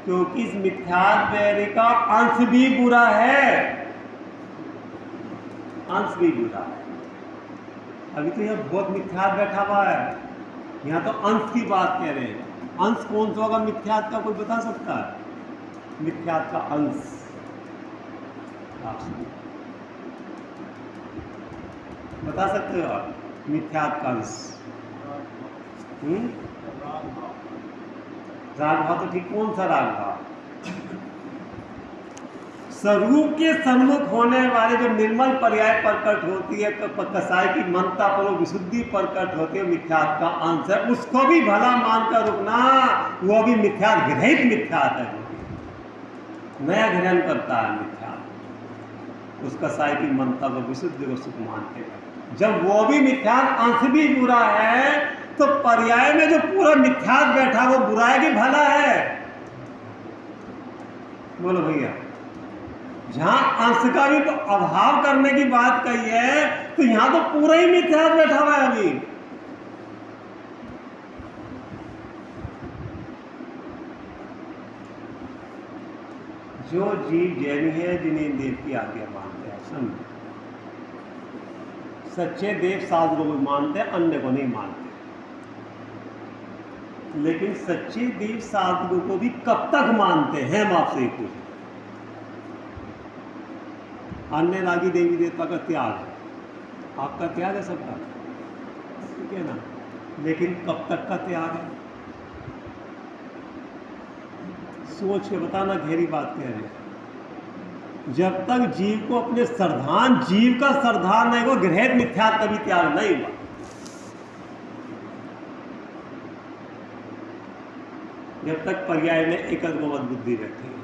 क्योंकि इस मिथ्यात्व वैरी का अंश भी बुरा है, अंश भी बुरा है। अभी तो यह बहुत मिथ्यात्व बैठा हुआ है, यहाँ तो अंश की बात कह रहे हैं। अंश कौन सा होगा मिथ्यात्व का, कोई बता सकता है? मिथ्यात्व का अंश बता सकते हो आप? मिथ्यात्व का अंश राग भाव तो ठीक, कौन सा राग भाव? स्वरूप के सन्मुख होने वाले जो निर्मल पर्याय प्रकट होती है, कसाई की मनता पर विशुद्धि प्रकट होती है, मिथ्यात्व का अंश है। उसको भी भला मानकर रुकना, वो भी मिथ्यात्व ग्रहित मिथ्यात्व है, नया ग्रहण करता है मिथ्यात्व। उस कसाई की मनता को विशुद्धि को सुख मानते हैं। जब वो भी मिथ्यात्व अंश भी बुरा है, तो पर्याय में जो पूरा मिथ्यात्व बैठा वो बुरा है कि भला है? बोलो भैया। जहां अंश का भी तो अभाव करने की बात कही है, तो यहां तो पूरा ही मिथ्यात्व बैठा हुआ है। अभी जो जीव जैनी है, जिन्हें देव की आज्ञा मानते हैं, समझो, सच्चे देव शास्त्रों को मानते हैं, अन्य को नहीं मानते। लेकिन सच्चे देव साधकों को भी कब तक मानते हैं, हम आपसे ही पूछें। अन्य रागी देवी देवता का त्याग है, आपका त्याग है सबका, ठीक है ना, लेकिन कब तक का त्याग है? सोच के बताना, गहरी बात कह रहे हैं। जब तक जीव को अपने सरधान, जीव का सरधान नहीं, वो गृह मिथ्यात्व कभी त्याग नहीं हुआ। जब तक पर्याय में एकत्वमत बुद्धि बैठी है,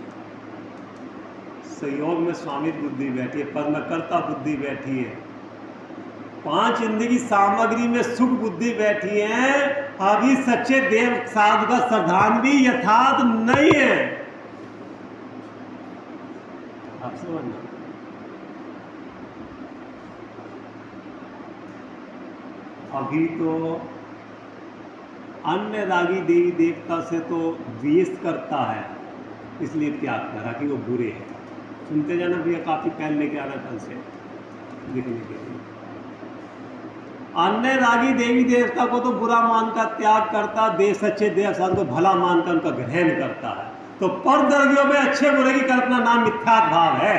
संयोग में स्वामित्व बुद्धि बैठी है, पद्मकर्ता बुद्धि बैठी है, पांच इंद्रिय की सामग्री में सुख बुद्धि बैठी है, अभी सच्चे देव साधु का श्रद्धान भी यथार्थ नहीं है। आप समझना, अभी तो अन्य रागी देवी देवता से तो द्वेष करता है, इसलिए त्याग करा कि वो बुरे हैं। सुनते जाना भैया, काफी पेन लेके आना कल से लिखने के लिए। अन्य रागी देवी देवता को तो बुरा मानकर त्याग करता, देव सच्चे देव साधु को भला मानकर उनका ग्रहण करता है। तो पर द्रव्यों में अच्छे बुरे की कल्पना नाम मिथ्यात्व भाव है।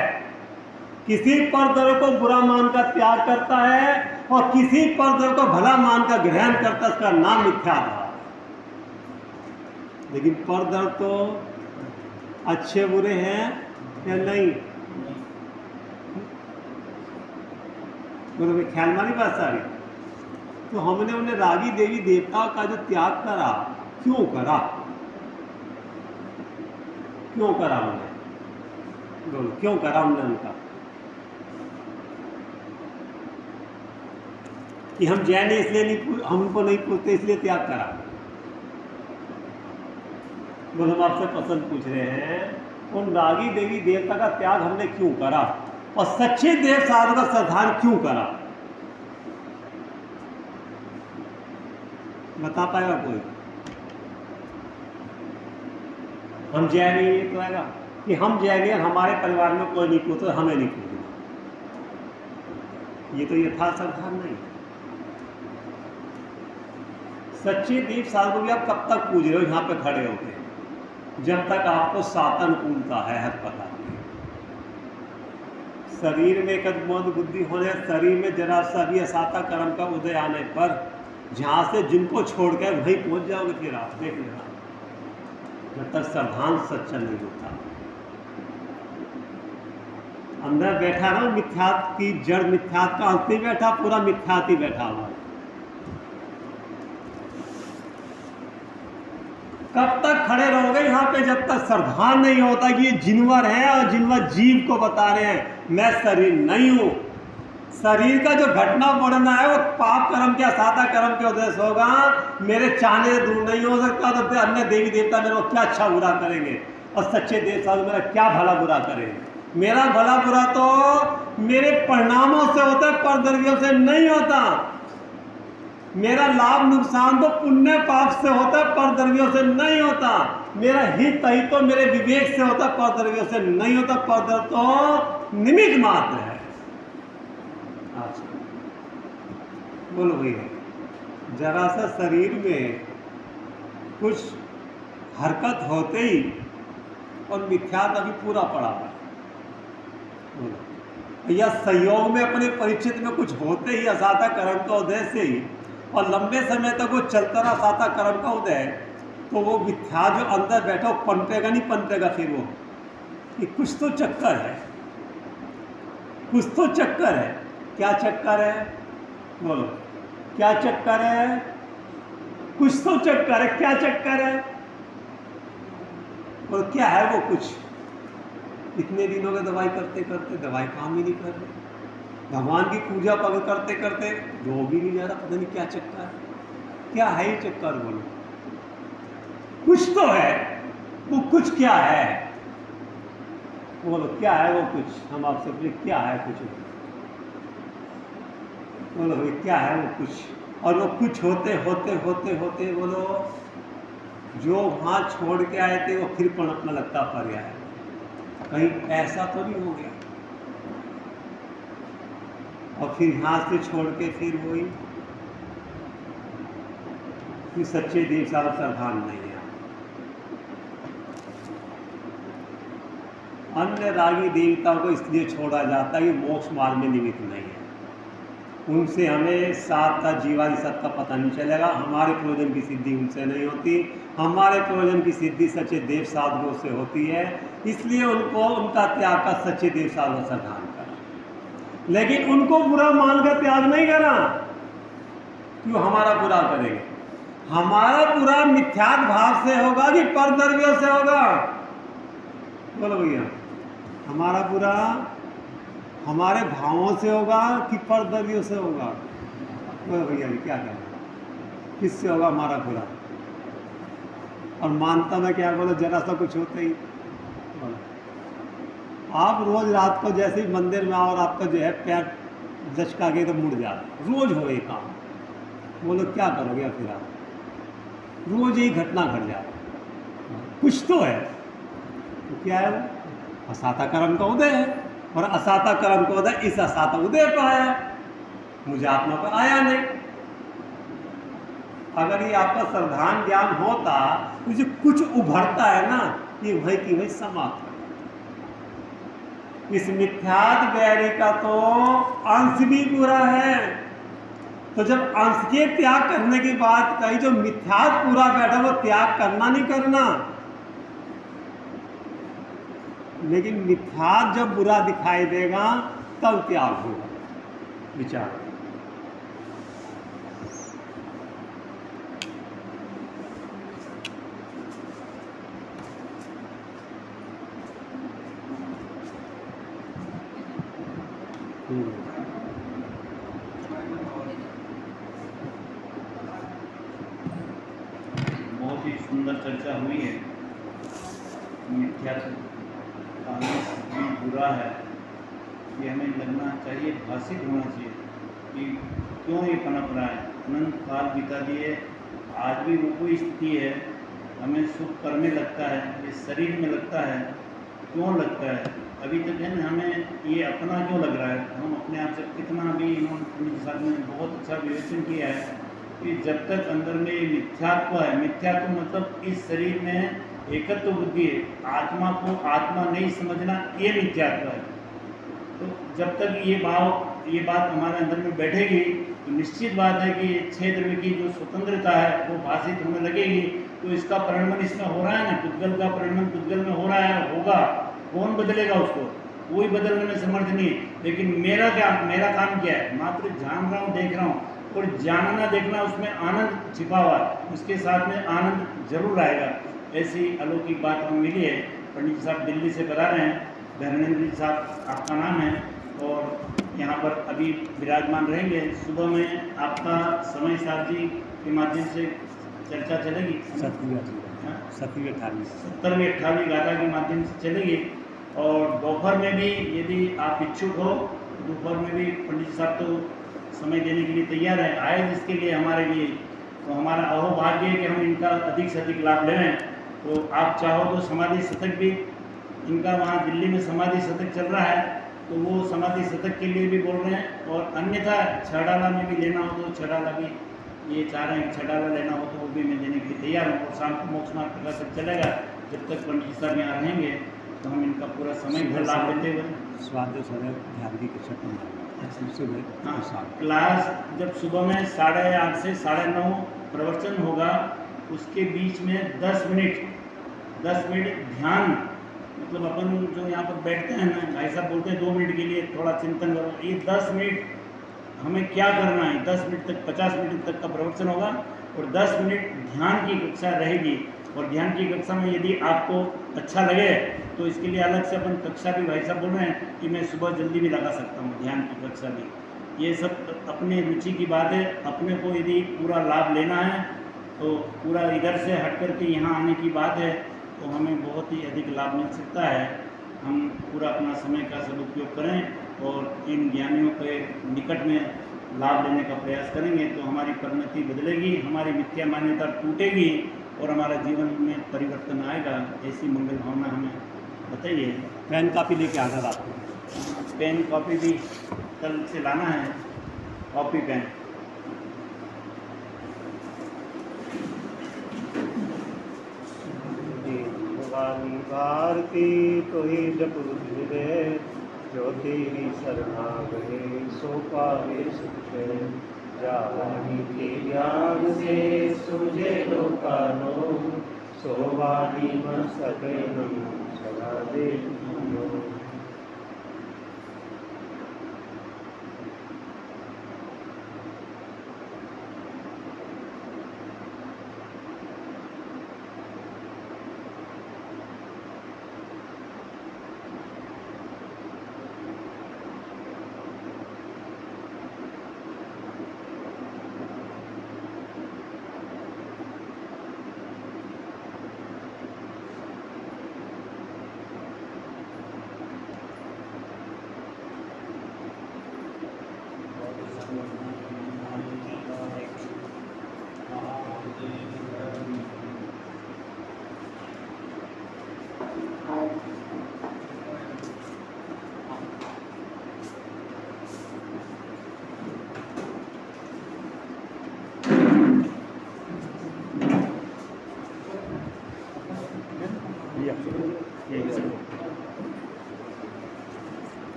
किसी पर द्रव्य को बुरा मानकर त्याग करता है और किसी पर द्रव्य को भला मानकर ग्रहण करता है, उसका नाम मिथ्यात्व भाव है। लेकिन पर द्रव्य तो अच्छे बुरे हैं या नहीं? बोलो, ख्याल मानी बात सारी। तो हमने उन्हें रागी देवी देवताओं का जो त्याग करा, क्यों करा? क्यों करा हमने? बोलो, क्यों करा हमने उनका? कि हम जैन इसलिए नहीं, हम उनको नहीं पूछते इसलिए त्याग करा? बोलो, हम आपसे पसंद पूछ रहे हैं, उन रागी देवी देवता का त्याग हमने क्यों करा और सच्चे देव साधु का श्रद्धान क्यों करा? बता पाएगा कोई? हम जैन ही तो आएगा कि हम जैन हैं, हमारे परिवार में कोई नहीं पूछता, हमें नहीं पूछना। ये तो यथार्थ श्रद्धान नहीं। सच्चे देव साधु को भी आप कब तक पूज रहे हो यहां पे खड़े होकर? जब तक आपको सातनुकूलता है हर प्रकार की। शरीर में एकत्वमत बुद्धि होने, शरीर में जरा सा भी असाता कर्म का उदय आने पर जहां से जिनको छोड़ के वहीं पहुंच जाओगे, फिर आप देख लेना। जब तक श्रद्धान सच्चा नहीं होता, अंदर बैठा ना मिथ्यात्व की जड़, मिथ्यात्व का अंत नहीं बैठा, पूरा मिथ्यात्व ही बैठा हुआ है। कब तक खड़े रहोगे यहाँ पे? जब तक श्रद्धान नहीं होता कि ये जिनवर है और जिनवर जीव को बता रहे हैं मैं शरीर नहीं हूं। शरीर का जो घटना बढ़ना है वो पाप कर्म के, असाता कर्म के उद्देश्य होगा। मेरे चाहने से दूर नहीं हो सकता। तो अन्य देवी देवता मेरे को क्या अच्छा बुरा करेंगे और सच्चे देव साधु मेरा क्या भला बुरा करेंगे? मेरा भला बुरा तो मेरे परिणामों से होता है, पर द्रव्यों से नहीं होता। मेरा लाभ नुकसान तो पुण्य पाप से होता है, पर द्रव्यों से नहीं होता। मेरा हित अहित तो मेरे विवेक से होता है, पर द्रव्यों से नहीं होता। पर द्रव्य तो निमित्त मात्र है। अच्छा बोलो भैया, जरा सा शरीर में कुछ हरकत होते ही और मिथ्यात्व अभी पूरा पड़ा है। बोलो, या संयोग में अपने परिचित में कुछ होते ही असाता कर्म का उदय से ही और लंबे समय तक वो चलता रहा असाता कर्म का उदय, तो वो मिथ्या जो अंदर बैठा वो पनपेगा नहीं पनपेगा। फिर वो कि कुछ तो चक्कर है, कुछ तो चक्कर है। क्या चक्कर है? बोलो, क्या चक्कर है? कुछ तो चक्कर है। क्या चक्कर है? बोलो, क्या है वो कुछ? इतने दिनों में दवाई करते करते दवाई काम ही नहीं कर रही, भगवान की पूजा पग करते करते वो भी नहीं जा रहा। पता नहीं क्या चक्कर है। क्या है ये चक्कर? बोलो, कुछ तो है। वो कुछ क्या है? बोलो, क्या है वो कुछ? हम आपसे पूछे, क्या है कुछ? बोलो भाई, क्या है वो कुछ? और वो कुछ होते होते होते होते बोलो, जो वहां छोड़ के आए थे वो फिर पनपने लगता पर्याय। कहीं ऐसा तो नहीं हो गया और फिर यहाँ से छोड़ के फिर वही? कि सच्चे देव सर्वसाधारण नहीं है। अन्य रागी देवताओं को इसलिए छोड़ा जाता है कि मोक्ष मार्ग में निमित्त नहीं है, उनसे हमें सात का जीवादि सत का पता नहीं चलेगा। हमारे प्रयोजन की सिद्धि उनसे नहीं होती, हमारे प्रयोजन की सिद्धि सच्चे देव साधुओं से होती है, इसलिए उनको उनका त्याग का सच्चे देव साधु सर्वसाधारण करा। लेकिन उनको बुरा मानकर त्याग नहीं करा, क्यों हमारा बुरा करेंगे? हमारा बुरा मिथ्यात भाव से होगा कि परद्रव्यों से होगा? बोलो भैया, हमारा बुरा हमारे भावों से होगा कि परद्रव्यों से होगा? बोलो भैया जी, क्या कहना, किससे होगा हमारा बुरा? और मानता मैं क्या बोलो, जरा सा कुछ होता ही। आप रोज रात को जैसे ही मंदिर में आओ और आपका जो है पैर लचका के तो मुड़ जाए, रोज हो ये काम, बोलो क्या करोगे? फिर आप रोज ही घटना घट जाए, कुछ तो है। तो क्या है वो? असाता कर्म का उदय है, और असाता कर्म का उदय इस असाता उदय पर आया, मुझे आत्मा पर आया नहीं। अगर ये आपका सर्वधान ज्ञान होता तो जो कुछ उभरता है ना, ये वही की वही समाप्त है। इस मिथ्यात बैरी का तो अंश भी पूरा है, तो जब अंश के त्याग करने की बात कही, जो मिथ्यात पूरा बैठा वो त्याग करना नहीं करना, लेकिन मिथ्यात जब बुरा दिखाई देगा तब त्याग होगा। विचार बहुत ही सुंदर चर्चा हुई है। मिथ्या भी बुरा है, ये हमें लगना चाहिए, भाषित होना चाहिए कि क्यों ये पनप रहा है। अनंत काल बिता दिए, आज भी वो कोई स्थिति है, हमें सुख करने लगता है, ये शरीर में लगता है, क्यों लगता है? अभी तक है ना, हमें ये अपना क्यों लग रहा है? हम अपने आप से कितना भी, इन्होंने साथ में बहुत अच्छा विवेचन किया है कि जब तक अंदर में ये मिथ्यात्व है, मिथ्यात्व मतलब इस शरीर में एकत्व बुद्धि है, आत्मा को आत्मा नहीं समझना, ये मिथ्यात्व है। तो जब तक ये बात हमारे अंदर में बैठेगी तो निश्चित बात है कि क्षेत्र की जो स्वतंत्रता है वो भाषित होने लगेगी। तो इसका परिणमन इसमें हो रहा है ना, पुद्गल का परिणमन पुद्गल में हो रहा है, होगा। कौन बदलेगा उसको? कोई बदलने में समर्थ नहीं। लेकिन मेरा काम क्या है? मात्र जान रहा हूँ, देख रहा हूँ, और जानना देखना उसमें आनंद छिपा हुआ है, उसके साथ में आनंद जरूर आएगा। ऐसी अलौकिक बात हमें मिली है। पंडित जी साहब दिल्ली से बता रहे हैं, धर्मेंद्र जी साहब आपका नाम है, और यहाँ पर अभी विराजमान रहेंगे। सुबह में आपका समय साहब जी के माध्यम से चर्चा चलेगी, 17वीं 18वीं गाथा के माध्यम से चलेगी। और दोपहर में भी यदि आप इच्छुक हो, दोपहर में भी पंडित जी साहब तो समय देने के लिए तैयार है, आए जिसके लिए हमारे लिए, तो हमारा अहोभाग्य है कि हम इनका अधिक से अधिक लाभ ले रहे हैं। तो आप चाहो तो समाधि शतक भी, इनका वहाँ दिल्ली में समाधि शतक चल रहा है, तो वो समाधि शतक के लिए भी बोल रहे हैं। और अन्यथा छड़ाला में भी लेना हो तो छड़ाला भी ये चाह रहे हैं, छड़ाला लेना हो तो वो भी मैं देने के लिए तैयार हूँ। और शाम को मोक्ष मार्ग प्रकाशक चलेगा, जब तक पंडित साहब यहाँ रहेंगे तो हम इनका पूरा समय घर लाभ लेते हुए हाँ, क्लास जब सुबह में 8:30 से 9:30 प्रवचन होगा, उसके बीच में 10 मिनट ध्यान, मतलब अपन जो यहाँ पर बैठते हैं ना, भाई साहब बोलते हैं 2 मिनट के लिए थोड़ा चिंतन करो, ये 10 मिनट हमें क्या करना है। 10 मिनट तक 50 मिनट तक का प्रवचन होगा और 10 मिनट ध्यान की कक्षा रहेगी। और ध्यान की कक्षा में यदि आपको अच्छा लगे तो इसके लिए अलग से अपन कक्षा भी, भाई साहब बोल रहे हैं कि मैं सुबह जल्दी भी लगा सकता हूँ ध्यान की कक्षा भी। ये सब अपने रुचि की बात है। अपने को यदि पूरा लाभ लेना है तो पूरा इधर से हट करके यहाँ आने की बात है, तो हमें बहुत ही अधिक लाभ मिल सकता है। हम पूरा अपना समय का सदुपयोग करें और इन ज्ञानियों के निकट में लाभ लेने का प्रयास करेंगे, तो हमारी परिणति बदलेगी, हमारी मिथ्या मान्यता टूटेगी और हमारा जीवन में परिवर्तन आएगा। ऐसी मंगल भावना हमें बताइए। पेन कॉपी लेके आना रात को। पेन कॉपी भी कल से लाना है, कॉपी पेन। भवानी भारती तो ही जप रे जो तेरी शरणा गए सो पावे सुख चैन जावानी के ज्ञान से सूझे लोकानो सो वाणी मन सकैन सदा दे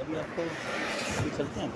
अभी आपको अभी चलते हैं।